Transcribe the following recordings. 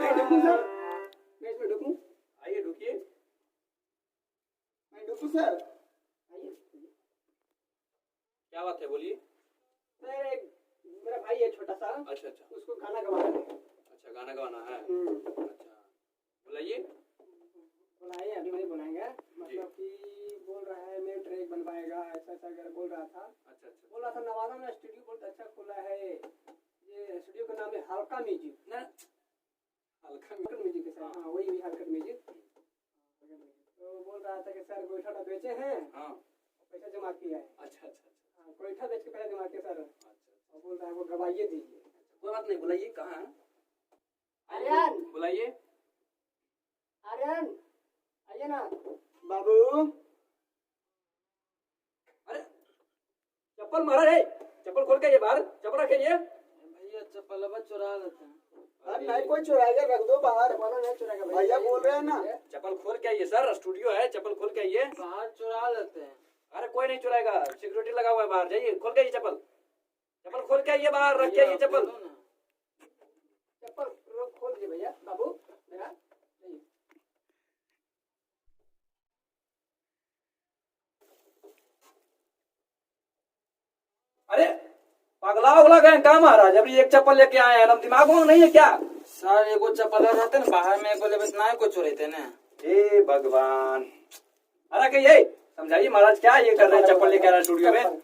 मैं ढूंढूं सर, मैं इसमें ढूंढूं। आइए ढुकिए। मैं ढूंढूं सर, आइए। क्या बात है, बोलिए। सर एक मेरा भाई है छोटा सा, अच्छा अच्छा उसको गाना गवाना है। अच्छा, गाना गाना है। अच्छा, बुलाइए। बुलाइए, अभी नहीं बुलाएंगे, मतलब कि बोल रहा है मैं ट्रैक बनवाएगा, ऐसा ऐसा अगर बोल रहा था। अच्छा अच्छा, बोल रहा था नवादा में स्टूडियो बहुत अच्छा खुला है, ये स्टूडियो का नाम है हल्का म्यूजिक ना, हल्का हल्का म्यूजिक है सर। हाँ वही भी हल्का म्यूजिक। तो बोल रहा था कि सर गोईठा बेचे हैं, हाँ, पैसा जमा किया है। अच्छा अच्छा अच्छा हाँ गोईठा बेच के पैसा जमा किया सर, अच्छा, और बोल रहा है वो गवाइए दीजिए। कोई बात नहीं, बुलाइए। कहाँ है? आर्यन, बुलाइए। आर्यन आइए ना। बाबू अरे चप्पल मारा है, चप्पल खोल के ये बाहर, चप्पल रखिए। भैया चप्पल चुरा लेते हैं। अरे नहीं कोई चुराएगा, रख दो बाहर, वाला नहीं चुराएगा भैया बोल रहे हैं ना। चप्पल खोल के आइए सर, स्टूडियो है, चप्पल खोल के आइए। बाहर चुरा लेते हैं। अरे कोई नहीं चुराएगा, सिक्योरिटी लगा हुआ है बाहर, जाइए खोल के आइए चप्पल, चप्पल खोल के आइए बाहर, रख के आइए चप्पल। चप्पल खोल दीजिए भैया, बाबू मेरा नहीं। अरे पगला उगला गए क्या महाराज, अभी एक चप्पल लेके आए हैं, हम दिमाग में नहीं है क्या? सर एगो चप्पल रहते ना बाहर में, एगो लेबे ना को चोरे थे ना। हे भगवान, अरे कहिए समझाइए महाराज, क्या ये कर रहे हैं, चप्पल लेके आ रहे हैं स्टूडियो में।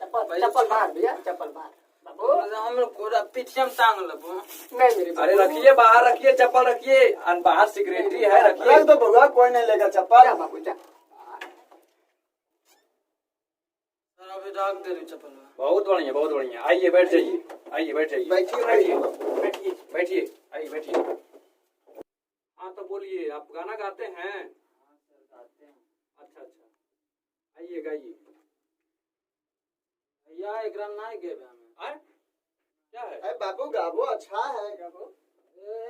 चप्पल बाहर भैया, चप्पल बाहर बाबू। हम पूरा पीछे में टांग लेबो। नहीं मेरे अरे रखिए बाहर, रखिए चप्पल रखिए, बाहर सिक्योरिटी है, रखिए। रख दो बउआ, कोई नहीं लेगा चप्पल। जा बाबू जा। सर अभी रख दे रही चप्पल। बहुत बढ़िया बहुत बढ़िया, आइए बैठ जाइए, आइए बैठ जाइए, बैठिए, बैठिए बैठिए। बैठिए, आइए बैठिए। हाँ तो बोलिए, आप गाना गाते हैं? अच्छा अच्छा, आइए गाइए। भैया एकरा नहीं गेबे हमें। आए क्या है? अरे बाबू गाबो अच्छा है। बाबू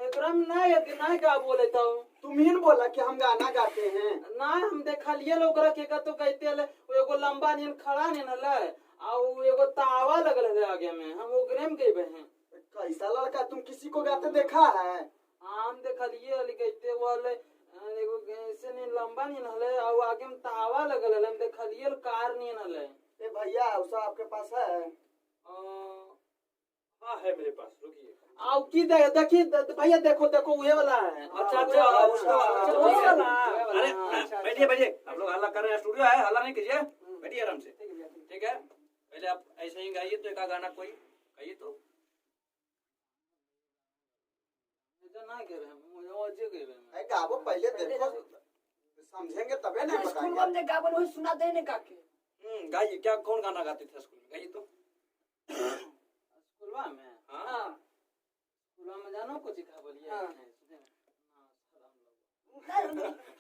एकरा में नहीं है कि नहीं गा बोले तो तुम ही बोला कि हम गाना गाते हैं। ना हम देखलिए लोग रखे का तो कहते ले एगो लंबा नीन खड़ा नीन ले आ उ एगो तावा लगल है आगे में, हम ओकरे में गेबे हैं। कैसा लड़का, तुम किसी को गाते देखा है? हम देखलिए अली कहते वाले एगो ऐसे नीन लंबा नीन हले आ आगे में तावा लगल है, हम देखलिए कार नीन हले। ए भैया उसा आपके पास है? हाँ है मेरे पास, रुकिए। आओ की देखिए भैया, देखो देखो वही वाला है। अच्छा अच्छा, वही वाला। अरे बैठिए बैठिए, आप लोग हल्ला कर रहे हैं, स्टूडियो है, हल्ला नहीं कीजिए, बैठिए आराम से। ठीक है, पहले आप ऐसे ही गाइए, तो एक गाना कोई गाइए तो। ना गेबे हम मुझे अजे गेबे में। ए गाबो पहले देखो, समझेंगे तबे ना स्कूल में बताएंगे। हमने गावन वही सुना दे ने काके। गाइए, क्या कौन गाना गाते थे स्कूल में, गाइए तो। स्कूलवा में हाँ स्कूलवा में जानो कुछ सिखा बोलिए। हाँ।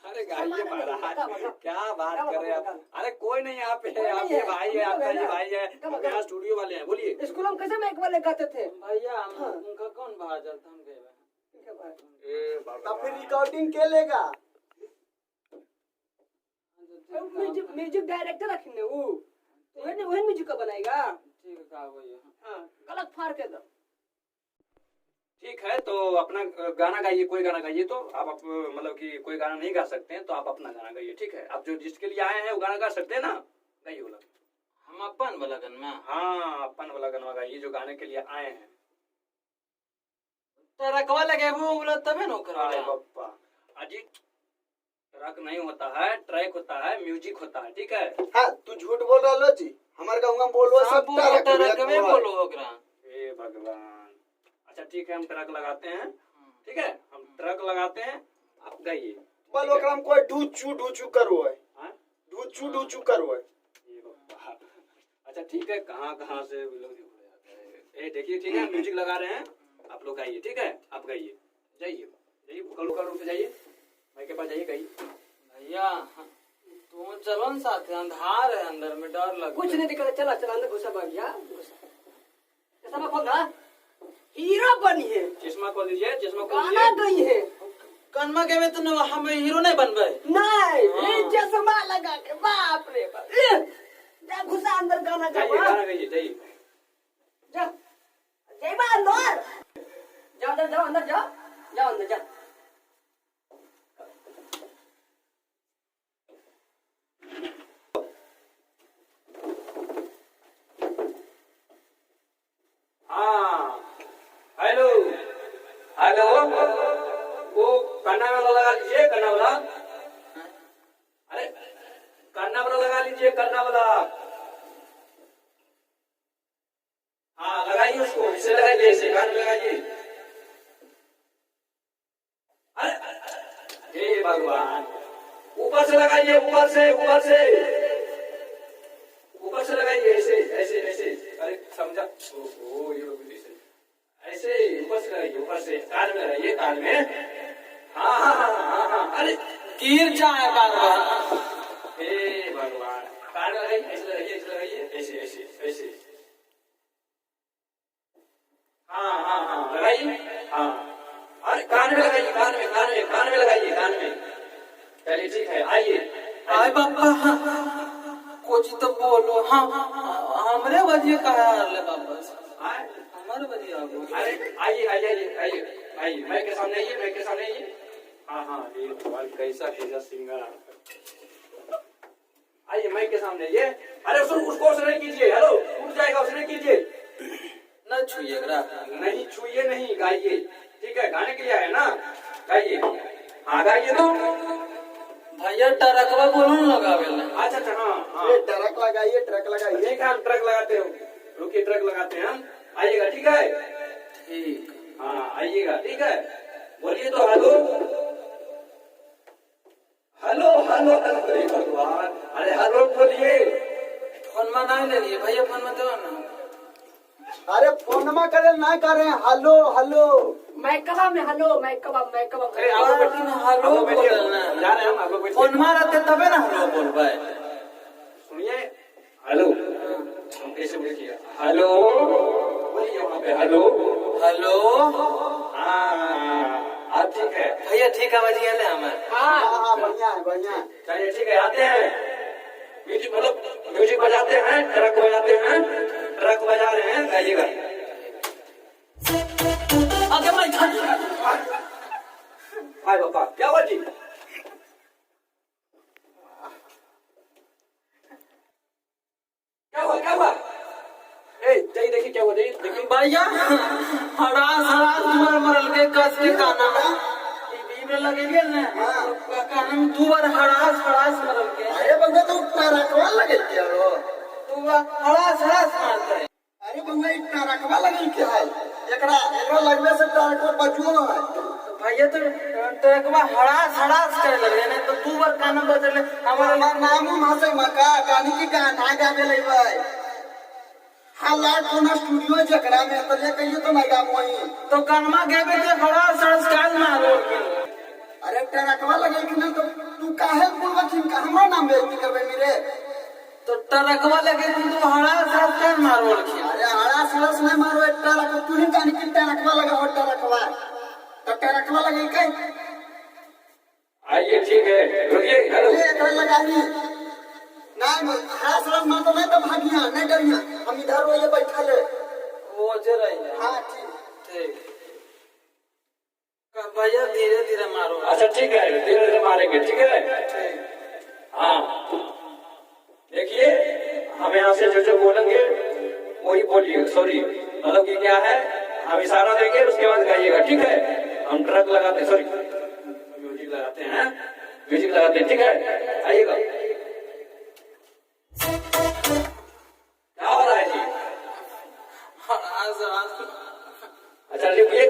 अरे गाइए महाराज, क्या बात कर रहे हैं आप? अरे कोई नहीं, यहाँ पे है, आपके भाई है, आपका ये भाई है, आप यहाँ स्टूडियो वाले हैं, बोलिए। स्कूल में कैसे माइक वाले गाते थे? भैया हम उनका कौन बाहर चलता हम गेबे। ए तब फिर भगवान, रिकॉर्डिंग के लेगा? म्यूजिक डायरेक्टर रखने वो वही म्यूजिक का बनाएगा। ठीक है का भैया। हां गलत फाड़ के दो। ठीक है, तो अपना गाना गाइए, कोई गाना गाइए तो। आप मतलब कि कोई गाना नहीं गा सकते हैं तो आप अपना गाना गाइए, ठीक है? आप जो जिसके लिए आए हैं वो गाना गा सकते हैं ना, गाइए वाला। हम अपन वाला गन में हाँ, अपन वाला गाना गाइए जो गाने के लिए आए हैं। ट्रकवा लगे वो बोला तबे न करा। अरे बप्पा, अजी ट्रक नहीं होता है, ट्रैक होता है, म्यूजिक होता है, ठीक है? हां तू झूठ बोल रहा लो जी, हमारे गांव में बोलवा सब ट्रक में बोलो ओकरा। हे भगवान, अच्छा ठीक है, हम ट्रक लगाते हैं, ठीक है? हम ट्रक लगाते हैं, आप गाइए। बोल ओकरा में कोई ढूचू करो है, हाँ? ढूचू करो है। ये बप्पा, अच्छा ठीक है, कहाँ कहाँ से लोग हो जाते हैं। ए देखिए, ठीक है, म्यूजिक लगा रहे हैं, आप लोग गाइए, ठीक है? आप गाइए, जाइए जाइए, भूखा रूप से जाइए, भाई के पास जाइए, गाइए। भैया तुम चलो न साथ, अंधार है अंदर में, डर लग कुछ नहीं दिक्कत, चला चला अंदर घुसा भैया घुसा। ऐसा खोल दा, हीरो बनी है, चश्मा खोल दीजिए, चश्मा खोल गाना दीजिए। गई है। कनमा के में तो न हम हीरो नहीं बनबे। नहीं हाँ। ये चश्मा लगा के, बाप रे बाप। जा घुसा अंदर गाना जाइए, गा। गाना गाइए, जाइए। जा जय बा अंदर, जाओ जाओ जाओ अंदर जाओ। जाओ अंदर जा। हाँ हेलो हेलो, वो कन्ना वाला लगा लीजिए, कन्ना वाला। अरे कन्ना वाला लगा लीजिए, कन्ना वाला। हाँ लगाइए उसको, इसे लगाइए, इसे कान में लगाइए। अरे हे भगवान, ऊपर से लगाइए, ऊपर से ऊपर से ऊपर से लगाइए, ऐसे ऐसे ऐसे। अरे समझा? ओहो, ये लोग ऐसे ऊपर से लगाइए, ऊपर से कान में लगाइए, कान में। हाँ हाँ हाँ हाँ हाँ। अरे गिर जाए बार बार। हे भगवान, कान में लगाइए, ऐसे लगाइए, ऐसे लगाइए, ऐसे ऐसे ऐसे। हाँ हाँ हाँ लगाइए, हाँ। अरे कान में लगाइए, कान में, कान में, कान में लगाइए, कान में। चलिए ठीक है, आइए। आए बाबा, कुछ तो बोलो। हाँ हमरे वजह कहा ले बाबा, हमारे वजह आगो। अरे आइए आइए आइए आइए आइए, माइक के सामने आइए, माइक के सामने आइए। हाँ हाँ, ये भगवान कैसा कैसा सिंगर। आइए माइक के सामने आइए। अरे उसको उसने नहीं कीजिए, हेलो उठ जाएगा, उसने नहीं कीजिए। न छुइए, नहीं छुइए, नहीं गाइए, ठीक है? गाने के लिए आए ना, गाइए। हाँ गाइए तो। भैया ट्रकवा बोलो न लगावे ला। अच्छा अच्छा, हाँ हाँ, ट्रक लगाइए, ट्रक लगाइए। ठीक है, हम ट्रक लगाते हो, रुकिए, ट्रक लगाते हैं हम। आइएगा, ठीक है? ठीक। हाँ आइएगा, ठीक है? बोलिए तो हेलो हेलो हेलो हेलो। अरे भगवान, अरे हेलो बोलिए। फोन में नहीं ले लिए भैया, फोन में दो ना। अरे फोन में करे ना करे, हेलो हेलो। मैकवा में हेलो, मैकवा मैकवा। अरे आप लोग बैठिए ना, हेलो आप लोग बैठिए, बोलना। जा रहे हैं हम, आप लोग बैठिए। फोन में रहते तबे ना हेलो बोलबे। सुनिए, हेलो हम कैसे बोलिए, हेलो बोलिए वहाँ पे, हेलो हेलो। हाँ अब ठीक है भैया ठीक आवाज ले हमें। हाँ बढ़िया है, बढ़िया है। चलिए ठीक है, आते हैं। म्यूजिक मतलब म्यूजिक बजाते हैं, ट्रक बजाते हैं, ट्रक बजा रहे हैं, गाइएगा। आगे मैं हाय बाबा, क्या हुआ जी? क्या हुआ, क्या हुआ? ए जाइए, देखिए क्या हुआ, जाइए देखिए। भैया हरास हरास मरल के कस के काना में लगेंगे ना, काना में दो बार हरास हरास मरल के। अरे बंदा तो ट्रकवा लगे क्या हो? दो बार हरास हरास मारता है। अरे बंदा ट्रकवा लगे क्या है? एकरा लगने से ट्रकवा बचलो है। भैया तो ट्रकवा हरास हरास करे लगे ना, तो दो बार काना बजले हमारा नाम हंसे मका गानी की गाना गावे लेबै। हालात कोना स्टूडियो जकरा में तो ले कहियो तो ना गाबो ही। तो कानमा गेबे के हरास हरास काल मारो। अरे ट्रकवा लगे कि ना, तो तू काहे बोलबा कि हमरा नाम बेइज्जती करबे मेरे? तो ट्रकवा लगे तो हरास हरास काल मारो। अरे हरास हरास नहीं मारो, ट्रक तू ही गानी की ट्रकवा लगा हो, ट्रकवा तो ट्रकवा लगे के। आइए ठीक है, रुकिए, हेलो। ये एकरा लगानी नहीं, हरास हरास मार तो नहीं तो भागिया, नहीं डरिया, हम इधर वो ये बैठल है। वो जे रही। हां ठीक ठीक। भैया धीरे धीरे मारो। अच्छा ठीक है, धीरे धीरे मारेंगे, ठीक है? हाँ देखिए, हम यहाँ से जो जो बोलेंगे वही बोलिए। सॉरी मतलब कि क्या है, हम इशारा देंगे, उसके बाद गाइएगा, ठीक है? हम ट्रक लगाते, सॉरी म्यूजिक लगाते हैं, म्यूजिक लगाते हैं, ठीक है? आइएगा। क्या हो रहा है जी? Harass harass. अच्छा रुकिए,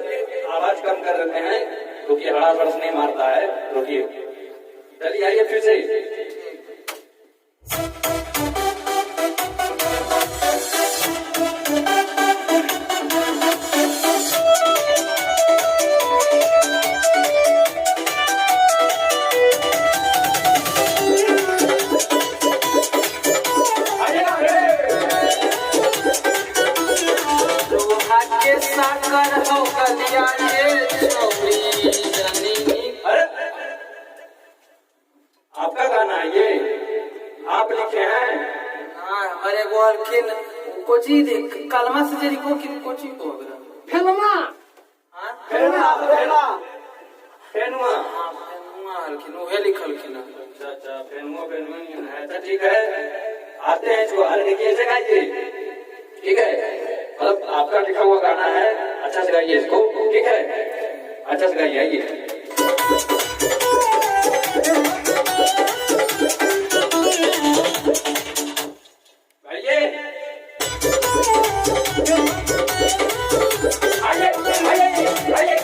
आवाज कम कर देते हैं, रुकिए, हड़ास हड़ास नहीं मारता है, रुकिए। चलिए आइए फिर से। साकर हो कलिया ये छोरी जनी। अरे आपका गाना है ये, आप लिखे हैं? हाँ हमारे गोलखिन कोची कलमा से जरी को की कोची को फिल्मा हाँ फिल्मा, फेनुआ। हाँ फेनुआ हलखिन उहे लिखलखिन। अच्छा अच्छा, फेनुआ फेनुआ नहीं है। अच्छा ठीक है, आते हैं इसको। अरे देखिए ऐसे गाइए, ठीक है, मतलब आपका लिखा हुआ गाना है, अच्छा से गाइए इसको, ठीक है, अच्छा से गाइए। आइए गाइए, आइए आइए आइए।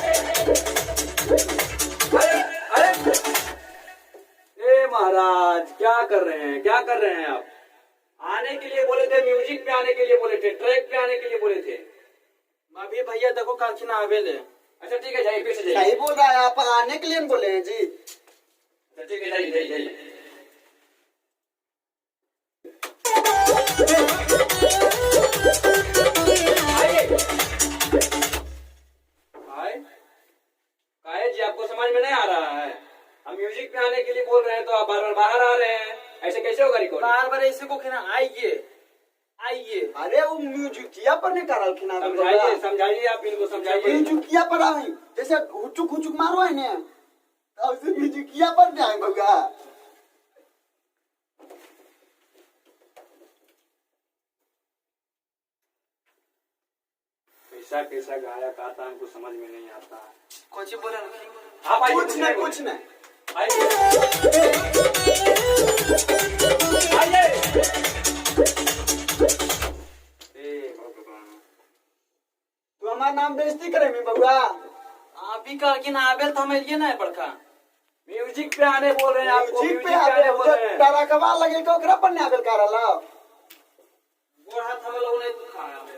अरे ए महाराज, क्या कर रहे हैं, क्या कर रहे हैं आप? आने के लिए बोले थे, म्यूजिक पे आने के लिए बोले थे, ट्रैक पे आने के लिए बोले थे। अभी भैया देखो काखिन आवेले। अच्छा ठीक है, जाइए, फिर से सही जाइए। बोल रहा है, आप आने के लिए बोले हैं जी। अच्छा ठीक है, जाइए जाइए जाइए। आइए। काहे जी, आपको समझ में नहीं आ रहा है? हम म्यूजिक पे आने के लिए बोल रहे हैं तो आप बार बार बाहर आ रहे हैं, ऐसे कैसे होगा रिकॉर्डिंग? बार बार ऐसे को खिना आइए आइए। अरे वो म्यूजिकिया पर नहीं कर रखी ना, समझाइए समझाइए, आप इनको समझाइए। म्यूजिकिया पर आई, जैसे हुचुक हुचुक मारो है ना, तो उसे म्यूजिकिया पर जाए बगा। कैसा कैसा गायक आता है, हमको समझ में नहीं आता है। कुछ बोल रहे आप आइए, कुछ नहीं कुछ नहीं। आइए आइए। तू हमारा नाम बेइज्जती करे मी बउआ। अभी काखिन आवेल तो हम ये ना है बड़का। म्यूजिक पे आने बोल रहे हैं आपको, म्यूजिक पे आने आवे, बोल जो रहे हैं। टरकवा लगे तो ओकरा पर नहीं आवेल करला। गोड़ हाथ हम लोग नहीं दुखाया के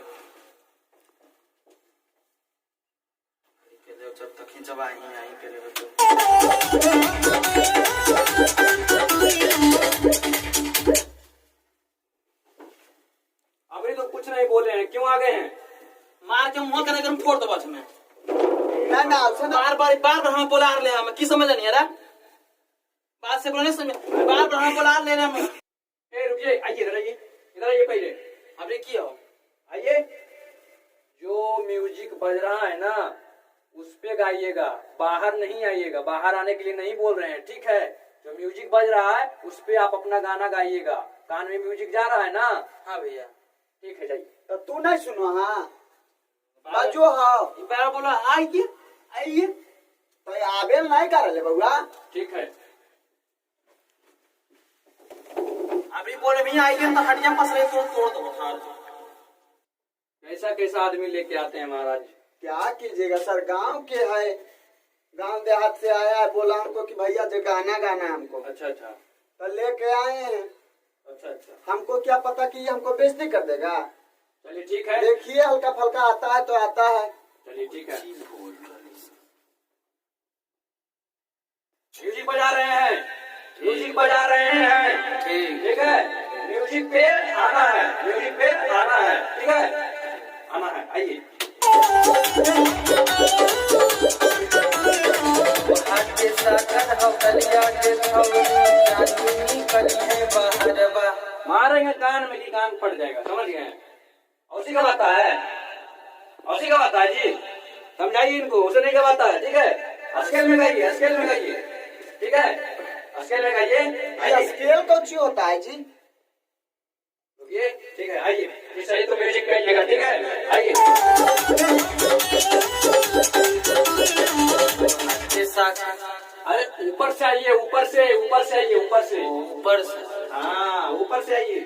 जब तक खिंचवा ही आई के लिए तो। अभी तो कुछ नहीं बोले हैं, क्यों आ गए हैं? मार के मुंह करने कर फोड़ दो बस में। ना ना सुन, बार बार हम बोला रहे हम की समझ नहीं आ रहा। बात से बोलने समझ बार हम बोला ले रहे हम। ए रुकिए, आइए इधर आइए, इधर आइए पहले। अबे की हो आइए, जो म्यूजिक बज रहा है ना उस पे गाइएगा, बाहर नहीं आइएगा। बाहर आने के लिए नहीं बोल रहे हैं, ठीक है? जो म्यूजिक बज रहा है उस पे आप अपना गाना गाइएगा। कान में म्यूजिक जा रहा है ना? हाँ भैया ठीक है, जाइए। तो तू नहीं सुनो। हाँ बाजो हाँ, बार बोलो आइए आइए। तो आवेल नहीं करले बउआ। ठीक है, अभी बोले भैया आइए तो हटिया पस रहे तोड़ दो हाँ। कैसा कैसा आदमी लेके आते हैं महाराज। क्या कीजिएगा सर, गांव के है, गांव देहात से आया है, बोला हमको कि भैया जो गाना गाना है हमको, अच्छा अच्छा तो लेके आए हैं। अच्छा अच्छा, हमको क्या पता कि ये हमको बेइज्जती कर देगा। चलिए ठीक है, देखिए हल्का फल्का आता है तो आता है। चलिए ठीक है। म्यूजिक बजा रहे हैं, म्यूजिक बजा रहे हैं, ठीक है? म्यूजिक पे आना है, म्यूजिक पे आना है, ठीक है? आना है, आइए। मारेंगे कान में कि कान फट जाएगा, समझ गए? औसी का बाता है, औसी का बाता है जी, समझाइए इनको, उसे नहीं गवाता है, ठीक है? स्केल में गाइए, स्केल में गाइए, ठीक है? स्केल में गाइए। ये स्केल कौन सी होता है जी? रुकिए, ठीक है, आइए। ये सही तो म्यूजिक पे आइएगा, ठीक है? आइए। अरे ऊपर से आइए, ऊपर से, ऊपर से आइए, ऊपर से, ऊपर से। हाँ ऊपर से आइए।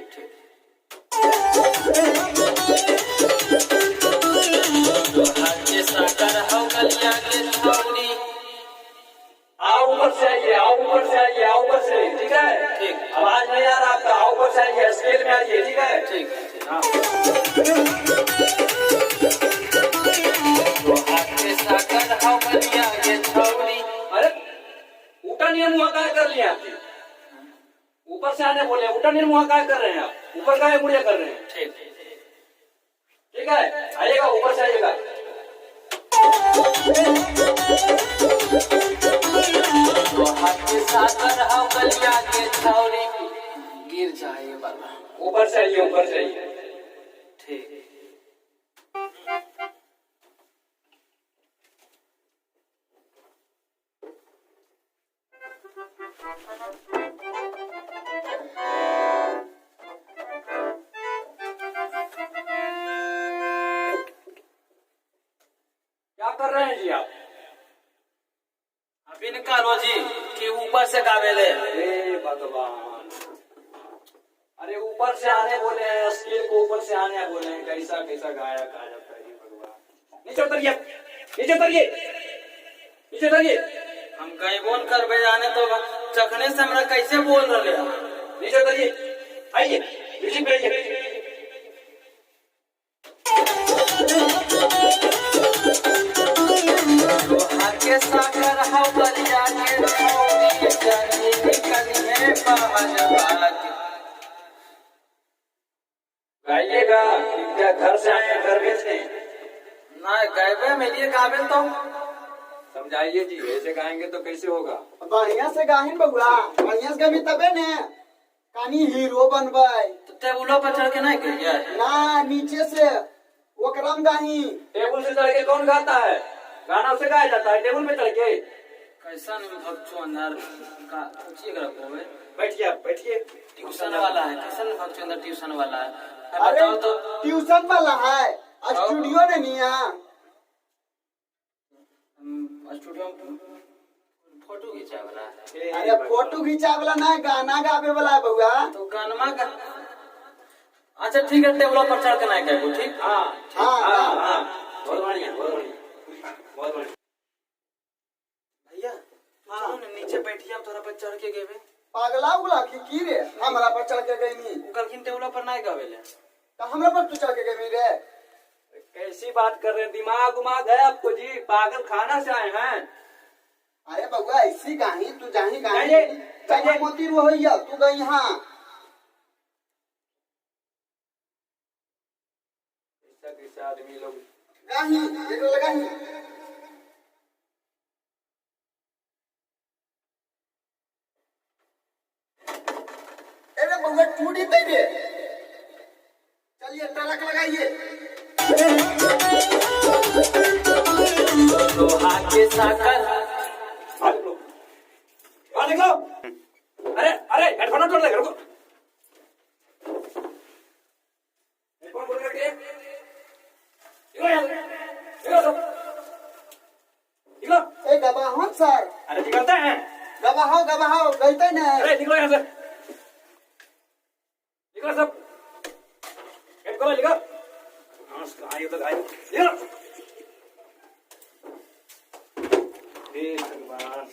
आओ ऊपर से आइए, आओ ऊपर से आइए, आओ ऊपर से, ठीक है? ठीक। आवाज नहीं आ रहा आपका, आओ ऊपर से आइए, स्केल में आइए, ठीक है? ठीक। हाँ। अरे उल्टा नियम मुँह काय कर लिया आपने? ऊपर से आने बोले, उल्टा नियम मुँह काय कर रहे हैं आप? ऊपर काय मुड़िया कर रहे हैं? ठीक ठीक है, आइएगा, ऊपर से आइएगा। गिर जाए वाला। ऊपर से आइए, ऊपर से आइए। ठीक। क्या कर रहे हैं जी आप? अभी निकालो जी कि ऊपर से गावेले। हे भगवान, अरे ऊपर से आने बोले हैं, स्केल को ऊपर से आने बोले हैं, कैसा कैसा गाया कहा जाता है। हे भगवान, नीचे उतरिए, नीचे उतरिए, नीचे उतरिए। हम कहीं बोल कर बे जाने तो चखने से हमरा कैसे बोल रहे हैं। नीचे उतरिए, आइए म्यूजिक पे आइए। के सागर हवलिया के छौरी जानी कन्हे पहलवा के। गाइएगा क्या घर से आए हैं घर बेचने? ना गायबे में लिए गावे तो समझाइए जी, ऐसे गाएंगे तो कैसे होगा? बढ़िया से गाहिन बबुआ, बढ़िया से गमी तबे ने कानी हीरो बनबै। तो टेबुलो पर चढ़ के नहीं गइया ना नीचे से ओकरम गाही। टेबल से चढ़ के कौन गाता है? गाना उसे गाया जाता है टेबल पे चढ़ के? कैसा नहीं भक्चो अंदर का पूछिए कर कोवे। बैठिए आप, बैठिए। ट्यूशन वाला है, कैसा भक्चो अंदर ट्यूशन वाला है। अरे बताओ तो ट्यूशन वाला है, स्टूडियो ने नहीं है। स्टूडियो में फोटो खींचा वाला है। अरे फोटो खींचा वाला ना, गाना गावे वाला है बबुआ। तो गानमा का अच्छा ठीक है, टेबल पर चढ़ के नहीं गाएबो ठीक। हाँ हाँ, हाँ हाँ, बहुत बढ़िया, बहुत बढ़िया, बहुत बढ़िया। भैया चलो ना नीचे बैठिए, हम थोड़ा पर चढ़ के गेबे। पागला उगला की रे, हमरा पर चढ़ के गई नी। कलकिन टेबल पर नहीं गावेले। तो हमरा पर तू चढ़ के गई रे। कैसी बात कर रहे हैं? दिमाग उमाग है आपको जी? पागल खाना से आए हैं? अरे बबुआ ऐसी गाही तू जाही गाही। जाइए, जाइए मोती रोहिया तू गई हाँ। ऐसा कैसा आदमी लोग। गाही एक लगाही। अरे बबुआ टूटी दे रे। चलिए ट्रक लगाइए। लोहा के साकर निकलो। अरे अरे हेडफोन छोड़ दे, रुको। हेडफोन खोल के रखिए। निकलो यहाँ से, निकलो सब, निकलो। ए गवाहों सर, अरे निकलते हैं। गवाहो गईते न। अरे निकलो यहाँ से, निकलो सब। गेट खोलो, निकलो। कहाँ ये तो गायब। निकलो। हे भगवान।